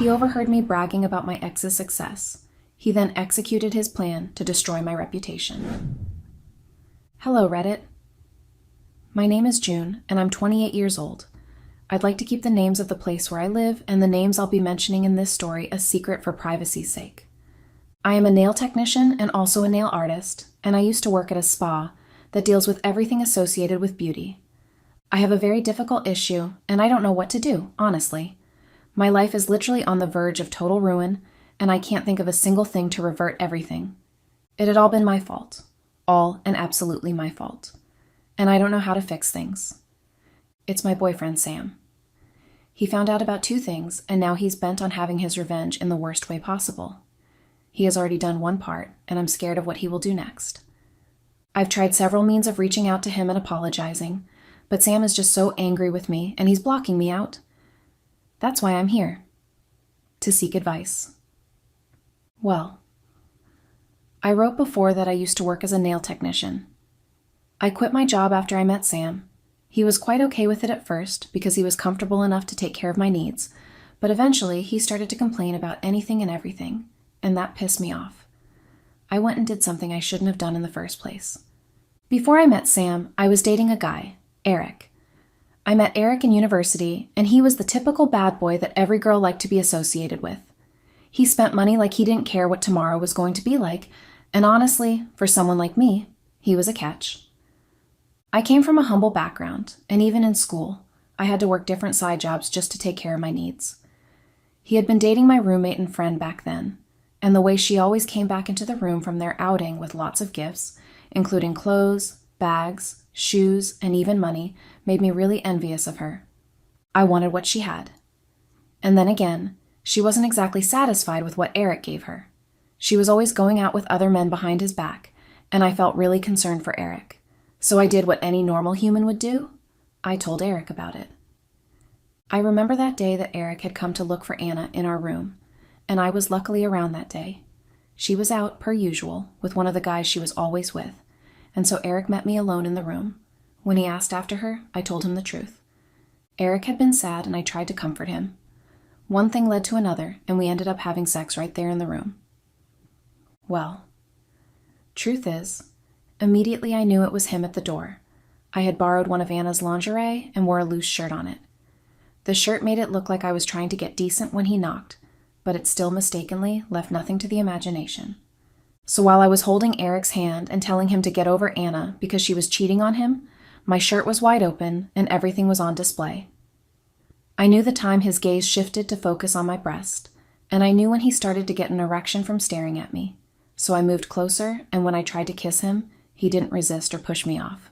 He overheard me bragging about my ex's success. He then executed his plan to destroy my reputation. Hello, Reddit. My name is June, and I'm 28 years old. I'd like to keep the names of the place where I live and the names I'll be mentioning in this story a secret for privacy's sake. I am a nail technician and also a nail artist, and I used to work at a spa that deals with everything associated with beauty. I have a very difficult issue, and I don't know what to do, honestly. My life is literally on the verge of total ruin, and I can't think of a single thing to revert everything. It had all been my fault. All and absolutely my fault. And I don't know how to fix things. It's my boyfriend, Sam. He found out about 2 things, and now he's bent on having his revenge in the worst way possible. He has already done one part, and I'm scared of what he will do next. I've tried several means of reaching out to him and apologizing, but Sam is just so angry with me, and he's blocking me out. That's why I'm here. To seek advice. Well, I wrote before that I used to work as a nail technician. I quit my job after I met Sam. He was quite okay with it at first because he was comfortable enough to take care of my needs, but eventually he started to complain about anything and everything, and that pissed me off. I went and did something I shouldn't have done in the first place. Before I met Sam, I was dating a guy, Eric. I met Eric in university, and he was the typical bad boy that every girl liked to be associated with. He spent money like he didn't care what tomorrow was going to be like, and honestly, for someone like me, he was a catch. I came from a humble background, and even in school, I had to work different side jobs just to take care of my needs. He had been dating my roommate and friend back then, and the way she always came back into the room from their outing with lots of gifts, including clothes, bags, shoes, and even money, made me really envious of her. I wanted what she had. And then again, she wasn't exactly satisfied with what Eric gave her. She was always going out with other men behind his back, and I felt really concerned for Eric. So I did what any normal human would do. I told Eric about it. I remember that day that Eric had come to look for Anna in our room, and I was luckily around that day. She was out, per usual, with one of the guys she was always with, and so Eric met me alone in the room. When he asked after her, I told him the truth. Eric had been sad, and I tried to comfort him. One thing led to another, and we ended up having sex right there in the room. Well, truth is, immediately I knew it was him at the door. I had borrowed one of Anna's lingerie and wore a loose shirt on it. The shirt made it look like I was trying to get decent when he knocked, but it still mistakenly left nothing to the imagination. So while I was holding Eric's hand and telling him to get over Anna because she was cheating on him, my shirt was wide open and everything was on display. I knew the time his gaze shifted to focus on my breast, and I knew when he started to get an erection from staring at me. So I moved closer, and when I tried to kiss him, he didn't resist or push me off.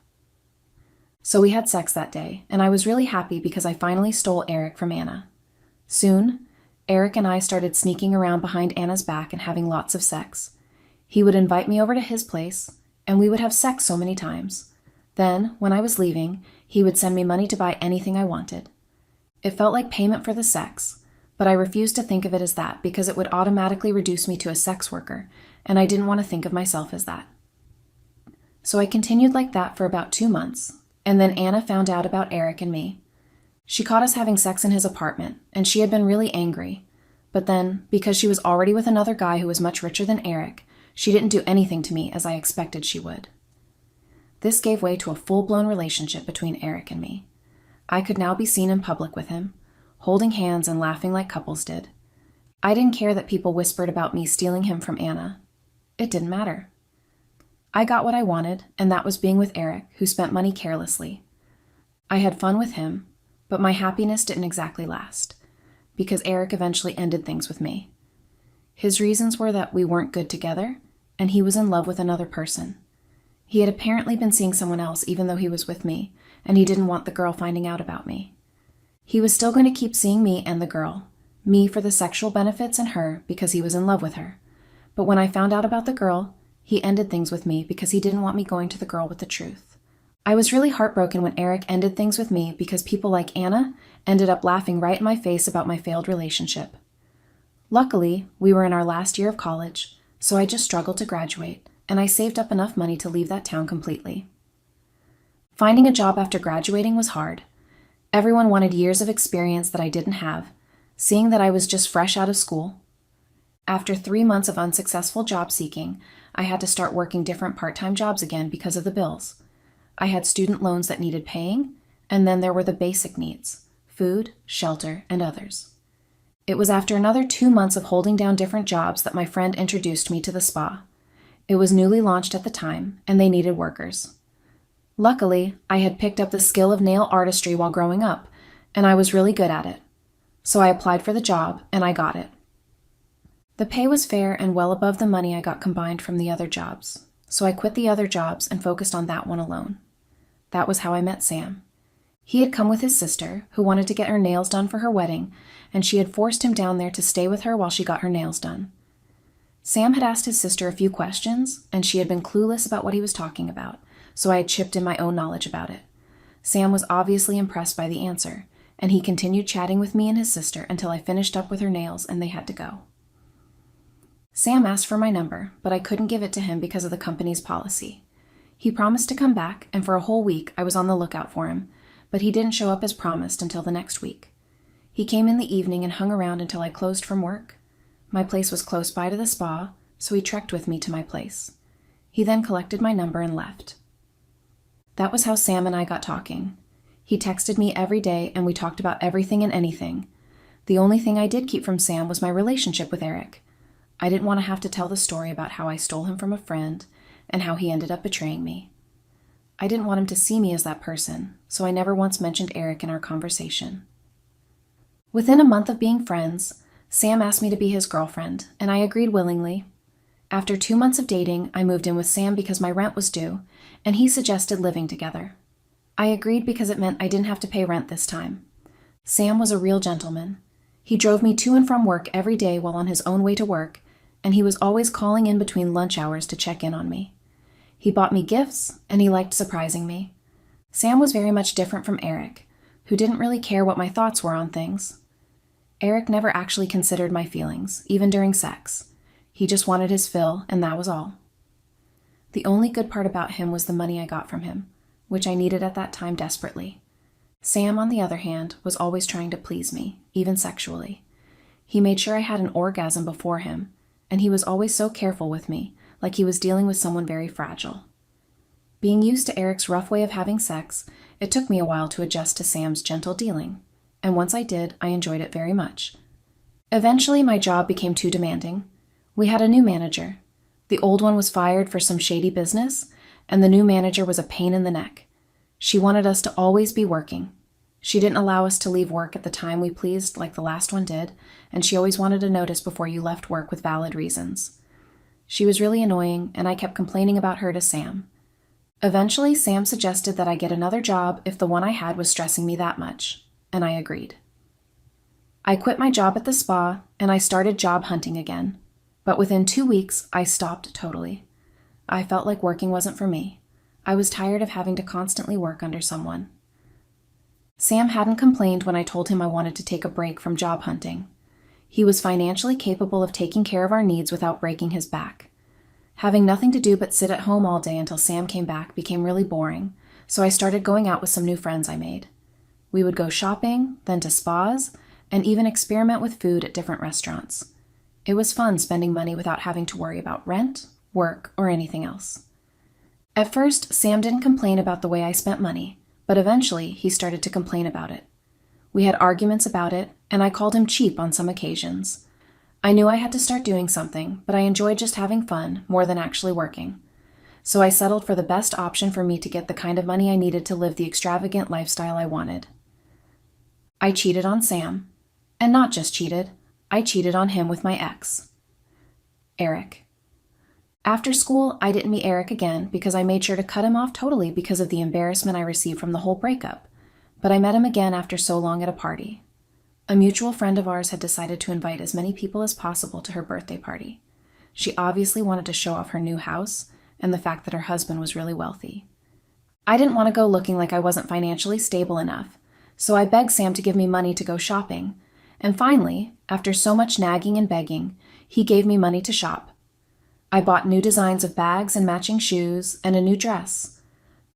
So we had sex that day, and I was really happy because I finally stole Eric from Anna. Soon, Eric and I started sneaking around behind Anna's back and having lots of sex. He would invite me over to his place, and we would have sex so many times. Then, when I was leaving, he would send me money to buy anything I wanted. It felt like payment for the sex, but I refused to think of it as that because it would automatically reduce me to a sex worker, and I didn't want to think of myself as that. So I continued like that for about 2 months, and then Anna found out about Eric and me. She caught us having sex in his apartment, and she had been really angry. But then, because she was already with another guy who was much richer than Eric, she didn't do anything to me as I expected she would. This gave way to a full-blown relationship between Eric and me. I could now be seen in public with him, holding hands and laughing like couples did. I didn't care that people whispered about me stealing him from Anna. It didn't matter. I got what I wanted, and that was being with Eric, who spent money carelessly. I had fun with him, but my happiness didn't exactly last, because Eric eventually ended things with me. His reasons were that we weren't good together, and he was in love with another person. He had apparently been seeing someone else even though he was with me, and he didn't want the girl finding out about me. He was still going to keep seeing me and the girl, me for the sexual benefits and her because he was in love with her. But when I found out about the girl, he ended things with me because he didn't want me going to the girl with the truth. I was really heartbroken when Eric ended things with me because people like Anna ended up laughing right in my face about my failed relationship. Luckily, we were in our last year of college, so I just struggled to graduate, and I saved up enough money to leave that town completely. Finding a job after graduating was hard. Everyone wanted years of experience that I didn't have, seeing that I was just fresh out of school. After 3 months of unsuccessful job seeking, I had to start working different part-time jobs again because of the bills. I had student loans that needed paying, and then there were the basic needs: food, shelter, and others. It was after another 2 months of holding down different jobs that my friend introduced me to the spa. It was newly launched at the time, and they needed workers. Luckily, I had picked up the skill of nail artistry while growing up, and I was really good at it. So I applied for the job, and I got it. The pay was fair and well above the money I got combined from the other jobs, so I quit the other jobs and focused on that one alone. That was how I met Sam. He had come with his sister, who wanted to get her nails done for her wedding, and she had forced him down there to stay with her while she got her nails done. Sam had asked his sister a few questions, and she had been clueless about what he was talking about, so I had chipped in my own knowledge about it. Sam was obviously impressed by the answer, and he continued chatting with me and his sister until I finished up with her nails and they had to go. Sam asked for my number, but I couldn't give it to him because of the company's policy. He promised to come back, and for a whole week I was on the lookout for him, but he didn't show up as promised until the next week. He came in the evening and hung around until I closed from work. My place was close by to the spa, so he trekked with me to my place. He then collected my number and left. That was how Sam and I got talking. He texted me every day and we talked about everything and anything. The only thing I did keep from Sam was my relationship with Eric. I didn't want to have to tell the story about how I stole him from a friend and how he ended up betraying me. I didn't want him to see me as that person, so I never once mentioned Eric in our conversation. Within a month of being friends, Sam asked me to be his girlfriend, and I agreed willingly. After 2 months of dating, I moved in with Sam because my rent was due, and he suggested living together. I agreed because it meant I didn't have to pay rent this time. Sam was a real gentleman. He drove me to and from work every day while on his own way to work, and he was always calling in between lunch hours to check in on me. He bought me gifts, and he liked surprising me. Sam was very much different from Eric, who didn't really care what my thoughts were on things. Eric never actually considered my feelings, even during sex. He just wanted his fill, and that was all. The only good part about him was the money I got from him, which I needed at that time desperately. Sam, on the other hand, was always trying to please me, even sexually. He made sure I had an orgasm before him, and he was always so careful with me, like he was dealing with someone very fragile. Being used to Eric's rough way of having sex, it took me a while to adjust to Sam's gentle dealing, and once I did, I enjoyed it very much. Eventually, my job became too demanding. We had a new manager. The old one was fired for some shady business, and the new manager was a pain in the neck. She wanted us to always be working. She didn't allow us to leave work at the time we pleased like the last one did, and she always wanted a notice before you left work with valid reasons. She was really annoying, and I kept complaining about her to Sam. Eventually, Sam suggested that I get another job if the one I had was stressing me that much, and I agreed. I quit my job at the spa, and I started job hunting again. But within 2 weeks, I stopped totally. I felt like working wasn't for me. I was tired of having to constantly work under someone. Sam hadn't complained when I told him I wanted to take a break from job hunting. He was financially capable of taking care of our needs without breaking his back. Having nothing to do but sit at home all day until Sam came back became really boring, so I started going out with some new friends I made. We would go shopping, then to spas, and even experiment with food at different restaurants. It was fun spending money without having to worry about rent, work, or anything else. At first, Sam didn't complain about the way I spent money, but eventually he started to complain about it. We had arguments about it, and I called him cheap on some occasions. I knew I had to start doing something, but I enjoyed just having fun more than actually working. So I settled for the best option for me to get the kind of money I needed to live the extravagant lifestyle I wanted. I cheated on Sam, and not just cheated, I cheated on him with my ex, Eric. After school, I didn't meet Eric again because I made sure to cut him off totally because of the embarrassment I received from the whole breakup. But I met him again after so long at a party. A mutual friend of ours had decided to invite as many people as possible to her birthday party. She obviously wanted to show off her new house and the fact that her husband was really wealthy. I didn't want to go looking like I wasn't financially stable enough, so I begged Sam to give me money to go shopping. And finally, after so much nagging and begging, he gave me money to shop. I bought new designs of bags and matching shoes and a new dress.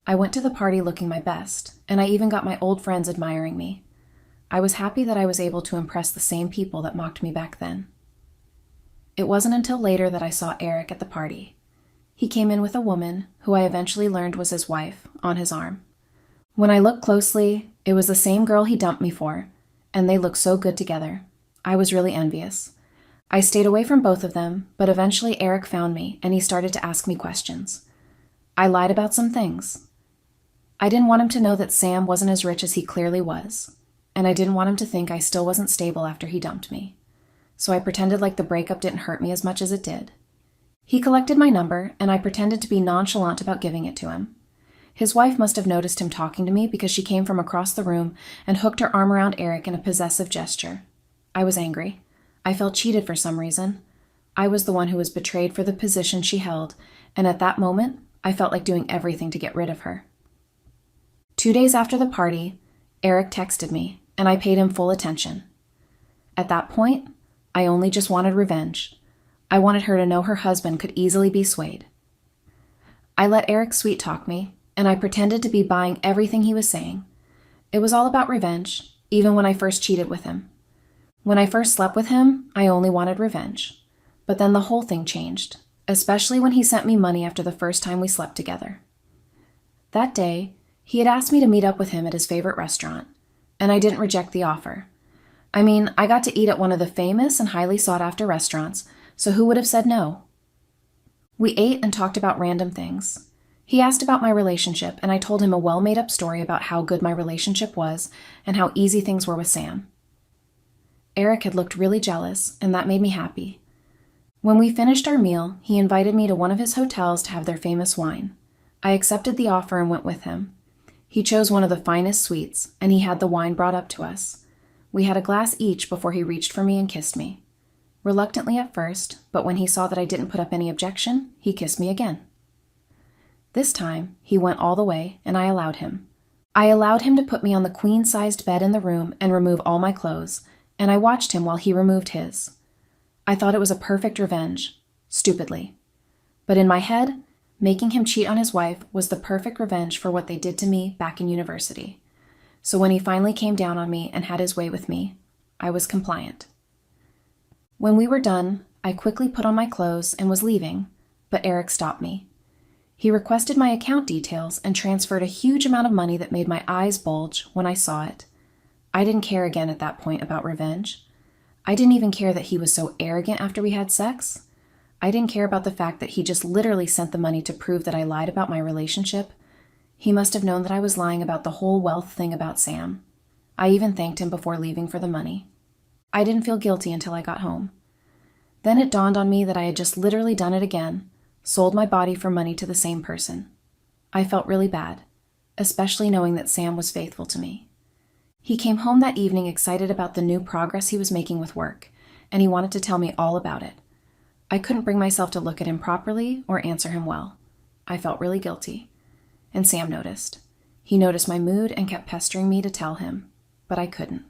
I went to the party looking my best, and I even got my old friends admiring me. I was happy that I was able to impress the same people that mocked me back then. It wasn't until later that I saw Eric at the party. He came in with a woman, who I eventually learned was his wife, on his arm. When I looked closely, it was the same girl he dumped me for, and they looked so good together. I was really envious. I stayed away from both of them, but eventually Eric found me, and he started to ask me questions. I lied about some things. I didn't want him to know that Sam wasn't as rich as he clearly was, and I didn't want him to think I still wasn't stable after he dumped me. So I pretended like the breakup didn't hurt me as much as it did. He collected my number, and I pretended to be nonchalant about giving it to him. His wife must have noticed him talking to me because she came from across the room and hooked her arm around Eric in a possessive gesture. I was angry. I felt cheated for some reason. I was the one who was betrayed for the position she held, and at that moment, I felt like doing everything to get rid of her. 2 days after the party, Eric texted me, and I paid him full attention. At that point, I only just wanted revenge. I wanted her to know her husband could easily be swayed. I let Eric sweet-talk me, and I pretended to be buying everything he was saying. It was all about revenge, even when I first cheated with him. When I first slept with him, I only wanted revenge. But then the whole thing changed, especially when he sent me money after the first time we slept together. That day, he had asked me to meet up with him at his favorite restaurant, and I didn't reject the offer. I mean, I got to eat at one of the famous and highly sought-after restaurants, so who would have said no? We ate and talked about random things. He asked about my relationship, and I told him a well-made-up story about how good my relationship was and how easy things were with Sam. Eric had looked really jealous, and that made me happy. When we finished our meal, he invited me to one of his hotels to have their famous wine. I accepted the offer and went with him. He chose one of the finest suites, and he had the wine brought up to us. We had a glass each before he reached for me and kissed me. Reluctantly at first, but when he saw that I didn't put up any objection, he kissed me again. This time, he went all the way, and I allowed him. I allowed him to put me on the queen-sized bed in the room and remove all my clothes, and I watched him while he removed his. I thought it was a perfect revenge, stupidly. But in my head, making him cheat on his wife was the perfect revenge for what they did to me back in university. So when he finally came down on me and had his way with me, I was compliant. When we were done, I quickly put on my clothes and was leaving, but Eric stopped me. He requested my account details and transferred a huge amount of money that made my eyes bulge when I saw it. I didn't care again at that point about revenge. I didn't even care that he was so arrogant after we had sex. I didn't care about the fact that he just literally sent the money to prove that I lied about my relationship. He must have known that I was lying about the whole wealth thing about Sam. I even thanked him before leaving for the money. I didn't feel guilty until I got home. Then it dawned on me that I had just literally done it again, sold my body for money to the same person. I felt really bad, especially knowing that Sam was faithful to me. He came home that evening excited about the new progress he was making with work, and he wanted to tell me all about it. I couldn't bring myself to look at him properly or answer him well. I felt really guilty. And Sam noticed. He noticed my mood and kept pestering me to tell him, but I couldn't.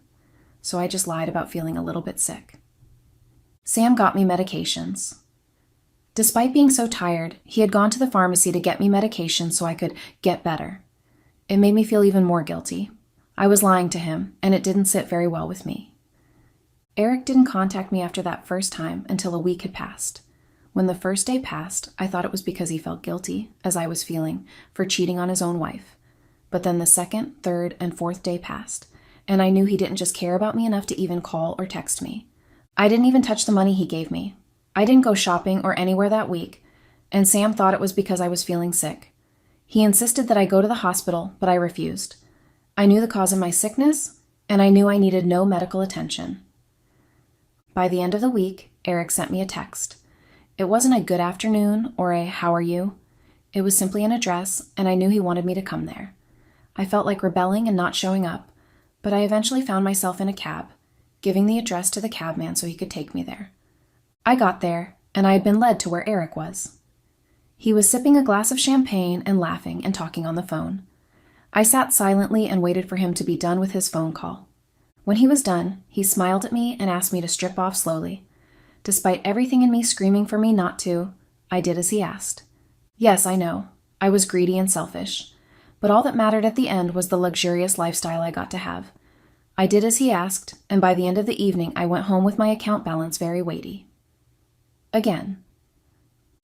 So I just lied about feeling a little bit sick. Sam got me medications. Despite being so tired, he had gone to the pharmacy to get me medication so I could get better. It made me feel even more guilty. I was lying to him, and it didn't sit very well with me. Eric didn't contact me after that first time until a week had passed. When the first day passed, I thought it was because he felt guilty, as I was feeling, for cheating on his own wife. But then the second, third, and fourth day passed, and I knew he didn't just care about me enough to even call or text me. I didn't even touch the money he gave me. I didn't go shopping or anywhere that week, and Sam thought it was because I was feeling sick. He insisted that I go to the hospital, but I refused. I knew the cause of my sickness, and I knew I needed no medical attention. By the end of the week, Eric sent me a text. It wasn't a good afternoon or a how are you. It was simply an address, and I knew he wanted me to come there. I felt like rebelling and not showing up, but I eventually found myself in a cab, giving the address to the cabman so he could take me there. I got there, and I had been led to where Eric was. He was sipping a glass of champagne and laughing and talking on the phone. I sat silently and waited for him to be done with his phone call. When he was done, he smiled at me and asked me to strip off slowly. Despite everything in me screaming for me not to, I did as he asked. Yes, I know. I was greedy and selfish. But all that mattered at the end was the luxurious lifestyle I got to have. I did as he asked, and by the end of the evening I went home with my account balance very weighty. Again,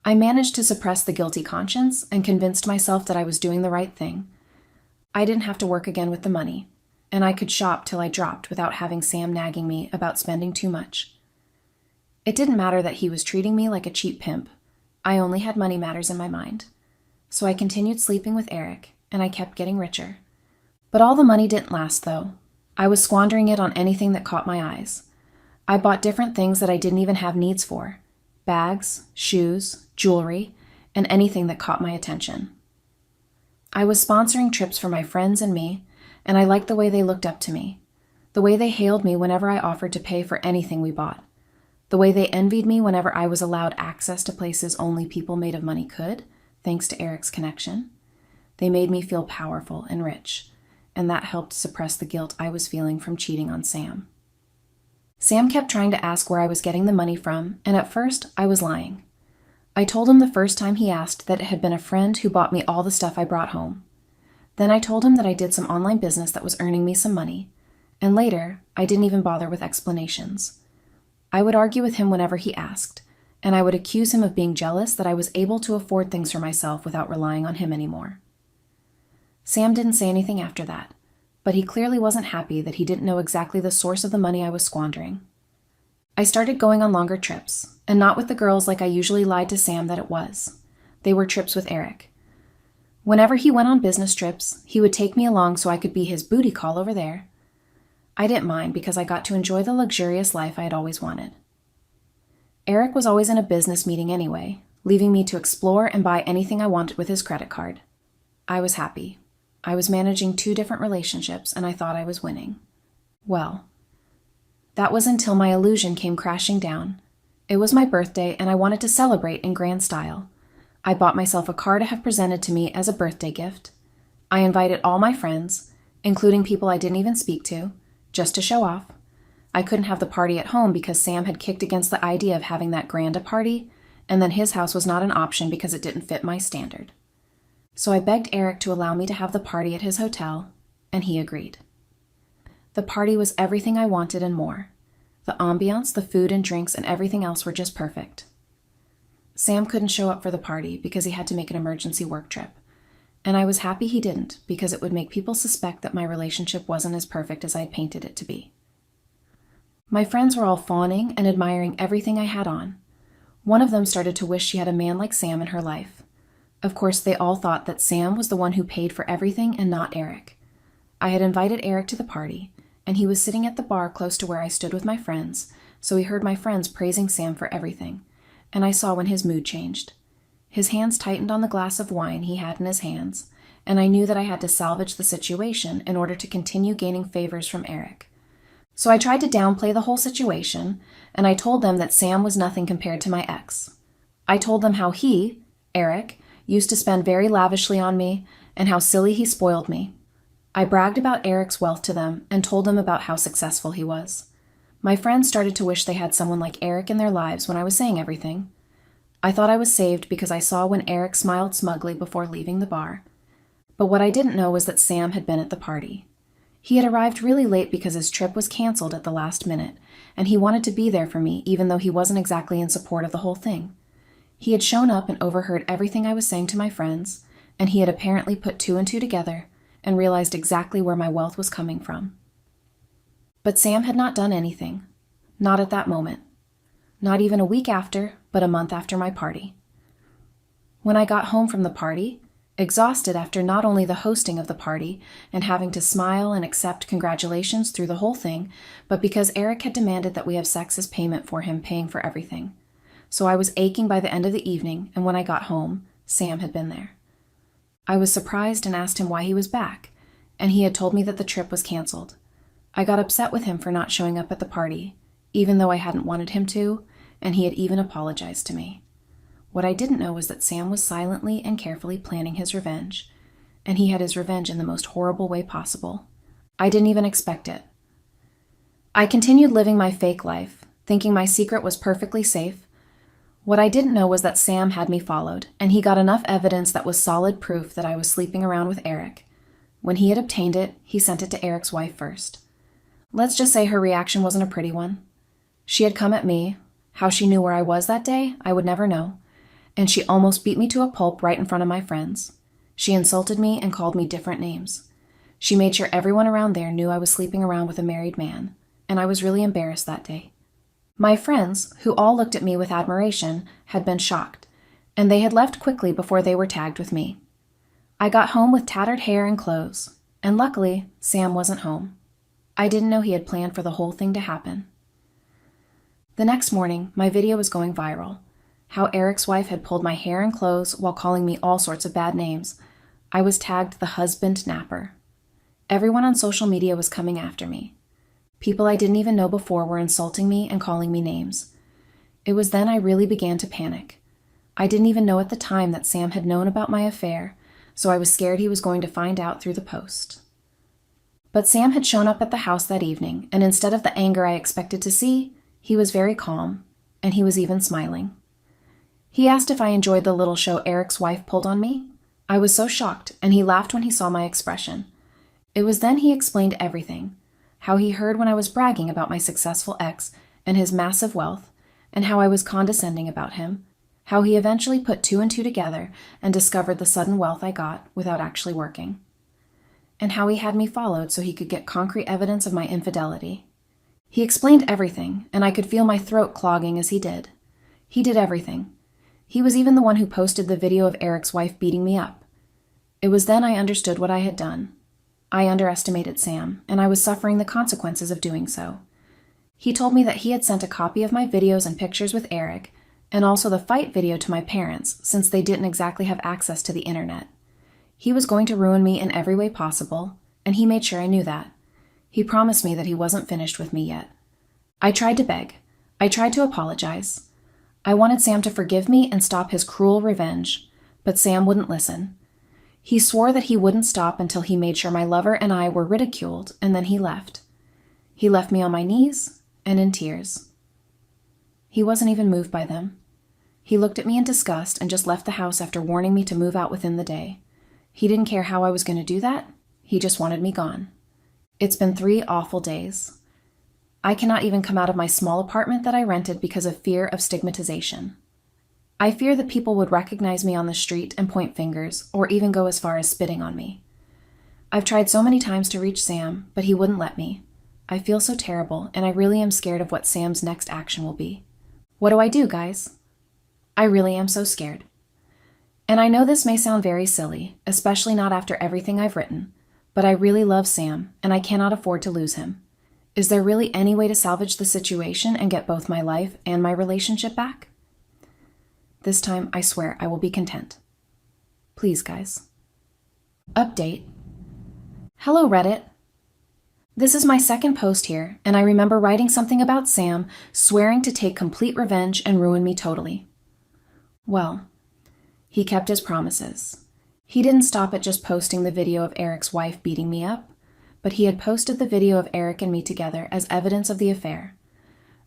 I managed to suppress the guilty conscience and convinced myself that I was doing the right thing. I didn't have to work again with the money, and I could shop till I dropped without having Sam nagging me about spending too much. It didn't matter that he was treating me like a cheap pimp. I only had money matters in my mind. So I continued sleeping with Eric, and I kept getting richer. But all the money didn't last, though. I was squandering it on anything that caught my eyes. I bought different things that I didn't even have needs for. Bags, shoes, jewelry, and anything that caught my attention. I was sponsoring trips for my friends and me, and I liked the way they looked up to me, the way they hailed me whenever I offered to pay for anything we bought, the way they envied me whenever I was allowed access to places only people made of money could, thanks to Eric's connection. They made me feel powerful and rich, and that helped suppress the guilt I was feeling from cheating on Sam. Sam kept trying to ask where I was getting the money from, and at first I was lying. I told him the first time he asked that it had been a friend who bought me all the stuff I brought home. Then I told him that I did some online business that was earning me some money, and later I didn't even bother with explanations. I would argue with him whenever he asked, and I would accuse him of being jealous that I was able to afford things for myself without relying on him anymore. Sam didn't say anything after that, but he clearly wasn't happy that he didn't know exactly the source of the money I was squandering. I started going on longer trips, and not with the girls like I usually lied to Sam that it was. They were trips with Eric. Whenever he went on business trips, he would take me along so I could be his booty call over there. I didn't mind because I got to enjoy the luxurious life I had always wanted. Eric was always in a business meeting anyway, leaving me to explore and buy anything I wanted with his credit card. I was happy. I was managing 2 different relationships, and I thought I was winning. Well, that was until my illusion came crashing down. It was my birthday, and I wanted to celebrate in grand style. I bought myself a car to have presented to me as a birthday gift. I invited all my friends, including people I didn't even speak to, just to show off. I couldn't have the party at home because Sam had kicked against the idea of having that grand a party, and then his house was not an option because it didn't fit my standard. So I begged Eric to allow me to have the party at his hotel, and he agreed. The party was everything I wanted and more. The ambiance, the food and drinks, and everything else were just perfect. Sam couldn't show up for the party because he had to make an emergency work trip, and I was happy he didn't because it would make people suspect that my relationship wasn't as perfect as I had painted it to be. My friends were all fawning and admiring everything I had on. One of them started to wish she had a man like Sam in her life. Of course, they all thought that Sam was the one who paid for everything and not Eric. I had invited Eric to the party, and he was sitting at the bar close to where I stood with my friends, so he heard my friends praising Sam for everything, and I saw when his mood changed. His hands tightened on the glass of wine he had in his hands, and I knew that I had to salvage the situation in order to continue gaining favors from Eric. So I tried to downplay the whole situation, and I told them that Sam was nothing compared to my ex. I told them how he, Eric, used to spend very lavishly on me, and how silly he spoiled me. I bragged about Eric's wealth to them and told them about how successful he was. My friends started to wish they had someone like Eric in their lives when I was saying everything. I thought I was saved because I saw when Eric smiled smugly before leaving the bar. But what I didn't know was that Sam had been at the party. He had arrived really late because his trip was canceled at the last minute, and he wanted to be there for me even though he wasn't exactly in support of the whole thing. He had shown up and overheard everything I was saying to my friends, and he had apparently put 2 and 2 together and realized exactly where my wealth was coming from. But Sam had not done anything. Not at that moment. Not even a week after, but a month after my party. When I got home from the party, exhausted after not only the hosting of the party and having to smile and accept congratulations through the whole thing, but because Eric had demanded that we have sex as payment for him paying for everything. So I was aching by the end of the evening, and when I got home, Sam had been there. I was surprised and asked him why he was back, and he had told me that the trip was canceled. I got upset with him for not showing up at the party, even though I hadn't wanted him to, and he had even apologized to me. What I didn't know was that Sam was silently and carefully planning his revenge, and he had his revenge in the most horrible way possible. I didn't even expect it. I continued living my fake life, thinking my secret was perfectly safe. What I didn't know was that Sam had me followed, and he got enough evidence that was solid proof that I was sleeping around with Eric. When he had obtained it, he sent it to Eric's wife first. Let's just say her reaction wasn't a pretty one. She had come at me. How she knew where I was that day, I would never know. And she almost beat me to a pulp right in front of my friends. She insulted me and called me different names. She made sure everyone around there knew I was sleeping around with a married man, and I was really embarrassed that day. My friends, who all looked at me with admiration, had been shocked, and they had left quickly before they were tagged with me. I got home with tattered hair and clothes, and luckily, Sam wasn't home. I didn't know he had planned for the whole thing to happen. The next morning, my video was going viral. How Eric's wife had pulled my hair and clothes while calling me all sorts of bad names. I was tagged the husband napper. Everyone on social media was coming after me. People I didn't even know before were insulting me and calling me names. It was then I really began to panic. I didn't even know at the time that Sam had known about my affair, so I was scared he was going to find out through the post. But Sam had shown up at the house that evening, and instead of the anger I expected to see, he was very calm, and he was even smiling. He asked if I enjoyed the little show Eric's wife pulled on me. I was so shocked, and he laughed when he saw my expression. It was then he explained everything, how he heard when I was bragging about my successful ex and his massive wealth, and how I was condescending about him, how he eventually put two and two together and discovered the sudden wealth I got without actually working, and how he had me followed so he could get concrete evidence of my infidelity. He explained everything, and I could feel my throat clogging as he did. He did everything. He was even the one who posted the video of Eric's wife beating me up. It was then I understood what I had done. I underestimated Sam, and I was suffering the consequences of doing so. He told me that he had sent a copy of my videos and pictures with Eric, and also the fight video to my parents, since they didn't exactly have access to the internet. He was going to ruin me in every way possible, and he made sure I knew that. He promised me that he wasn't finished with me yet. I tried to beg. I tried to apologize. I wanted Sam to forgive me and stop his cruel revenge, but Sam wouldn't listen. He swore that he wouldn't stop until he made sure my lover and I were ridiculed, and then he left. He left me on my knees and in tears. He wasn't even moved by them. He looked at me in disgust and just left the house after warning me to move out within the day. He didn't care how I was going to do that. He just wanted me gone. It's been 3 awful days. I cannot even come out of my small apartment that I rented because of fear of stigmatization. I fear that people would recognize me on the street and point fingers, or even go as far as spitting on me. I've tried so many times to reach Sam, but he wouldn't let me. I feel so terrible, and I really am scared of what Sam's next action will be. What do I do, guys? I really am so scared. And I know this may sound very silly, especially not after everything I've written, but I really love Sam, and I cannot afford to lose him. Is there really any way to salvage the situation and get both my life and my relationship back? This time, I swear, I will be content. Please, guys. Update. Hello, Reddit. This is my second post here, and I remember writing something about Sam swearing to take complete revenge and ruin me totally. Well, he kept his promises. He didn't stop at just posting the video of Eric's wife beating me up, but he had posted the video of Eric and me together as evidence of the affair,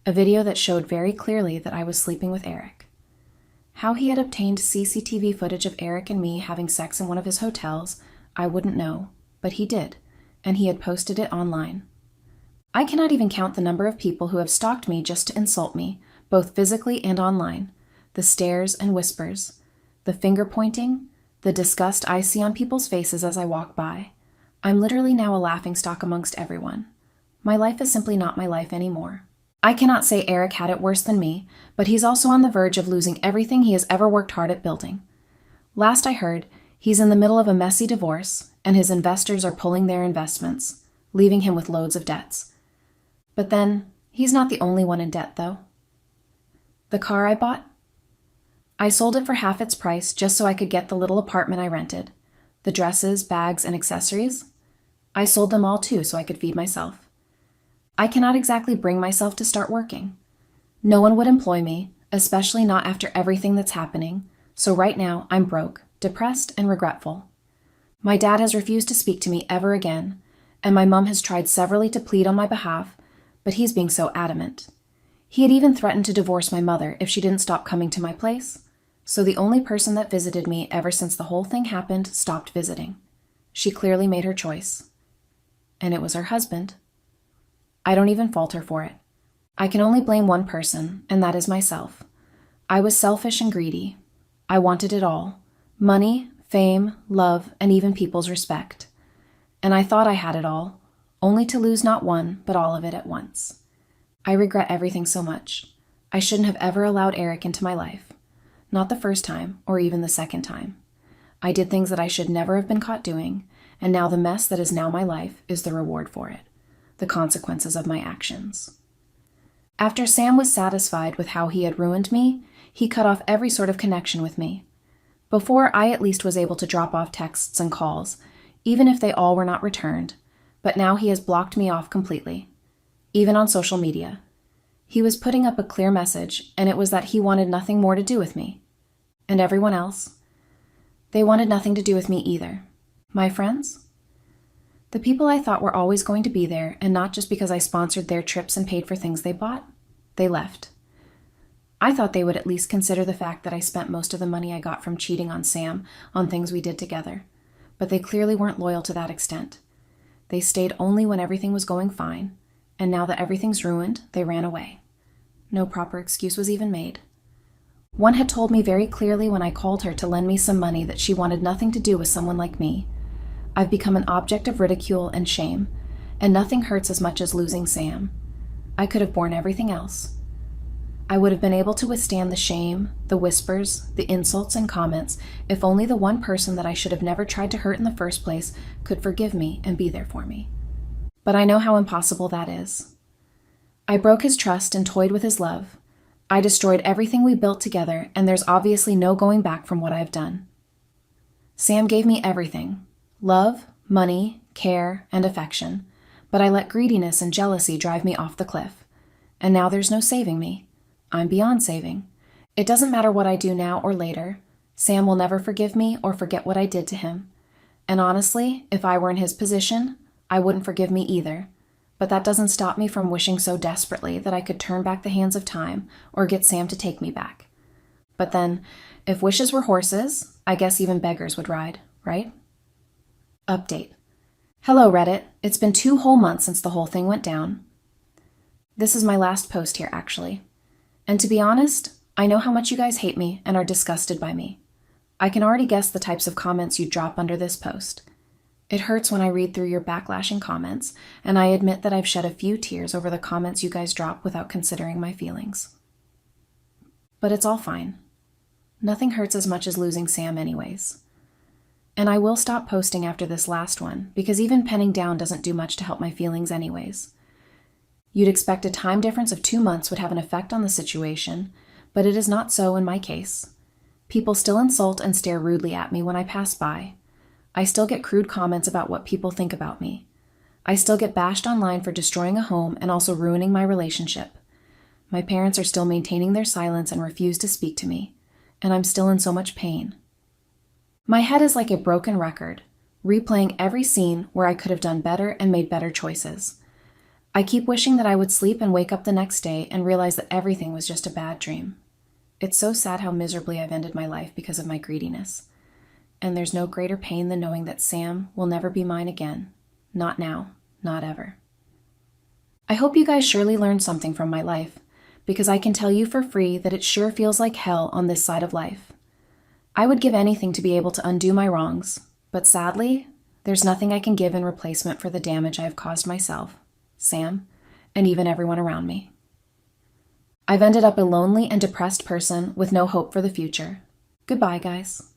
a video that showed very clearly that I was sleeping with Eric. How he had obtained CCTV footage of Eric and me having sex in one of his hotels, I wouldn't know, but he did, and he had posted it online. I cannot even count the number of people who have stalked me just to insult me, both physically and online, the stares and whispers, the finger pointing, the disgust I see on people's faces as I walk by. I'm literally now a laughingstock amongst everyone. My life is simply not my life anymore. I cannot say Eric had it worse than me, but he's also on the verge of losing everything he has ever worked hard at building. Last I heard, he's in the middle of a messy divorce, and his investors are pulling their investments, leaving him with loads of debts. But then, he's not the only one in debt, though. The car I bought? I sold it for half its price just so I could get the little apartment I rented. The dresses, bags, and accessories? I sold them all too so I could feed myself. I cannot exactly bring myself to start working. No one would employ me, especially not after everything that's happening, so right now I'm broke, depressed, and regretful. My dad has refused to speak to me ever again, and my mom has tried severally to plead on my behalf, but he's being so adamant. He had even threatened to divorce my mother if she didn't stop coming to my place. So the only person that visited me ever since the whole thing happened stopped visiting. She clearly made her choice. And it was her husband. I don't even falter for it. I can only blame one person, and that is myself. I was selfish and greedy. I wanted it all: money, fame, love, and even people's respect. And I thought I had it all, only to lose not one, but all of it at once. I regret everything so much. I shouldn't have ever allowed Eric into my life. Not the first time, or even the second time. I did things that I should never have been caught doing, and now the mess that is now my life is the reward for it, the consequences of my actions. After Sam was satisfied with how he had ruined me, he cut off every sort of connection with me. Before, I at least was able to drop off texts and calls, even if they all were not returned, but now he has blocked me off completely, even on social media. He was putting up a clear message, and it was that he wanted nothing more to do with me. And everyone else? They wanted nothing to do with me either. My friends? The people I thought were always going to be there, and not just because I sponsored their trips and paid for things they bought, they left. I thought they would at least consider the fact that I spent most of the money I got from cheating on Sam on things we did together, but they clearly weren't loyal to that extent. They stayed only when everything was going fine, and now that everything's ruined, they ran away. No proper excuse was even made. One had told me very clearly when I called her to lend me some money that she wanted nothing to do with someone like me. I've become an object of ridicule and shame, and nothing hurts as much as losing Sam. I could have borne everything else. I would have been able to withstand the shame, the whispers, the insults and comments if only the one person that I should have never tried to hurt in the first place could forgive me and be there for me. But I know how impossible that is. I broke his trust and toyed with his love. I destroyed everything we built together, and there's obviously no going back from what I've done. Sam gave me everything: love, money, care, and affection, but I let greediness and jealousy drive me off the cliff. And now there's no saving me. I'm beyond saving. It doesn't matter what I do now or later. Sam will never forgive me or forget what I did to him. And honestly, if I were in his position, I wouldn't forgive me either. But that doesn't stop me from wishing so desperately that I could turn back the hands of time or get Sam to take me back. But then, if wishes were horses, I guess even beggars would ride, right? Update. Hello, Reddit. It's been 2 whole months since the whole thing went down. This is my last post here, actually. And to be honest, I know how much you guys hate me and are disgusted by me. I can already guess the types of comments you drop under this post. It hurts when I read through your backlashing comments, and I admit that I've shed a few tears over the comments you guys drop without considering my feelings. But it's all fine. Nothing hurts as much as losing Sam anyways. And I will stop posting after this last one, because even penning down doesn't do much to help my feelings anyways. You'd expect a time difference of 2 months would have an effect on the situation, but it is not so in my case. People still insult and stare rudely at me when I pass by. I still get crude comments about what people think about me. I still get bashed online for destroying a home and also ruining my relationship. My parents are still maintaining their silence and refuse to speak to me, and I'm still in so much pain. My head is like a broken record, replaying every scene where I could have done better and made better choices. I keep wishing that I would sleep and wake up the next day and realize that everything was just a bad dream. It's so sad how miserably I've ended my life because of my greediness. And there's no greater pain than knowing that Sam will never be mine again. Not now, not ever. I hope you guys surely learned something from my life, because I can tell you for free that it sure feels like hell on this side of life. I would give anything to be able to undo my wrongs, but sadly, there's nothing I can give in replacement for the damage I have caused myself, Sam, and even everyone around me. I've ended up a lonely and depressed person with no hope for the future. Goodbye, guys.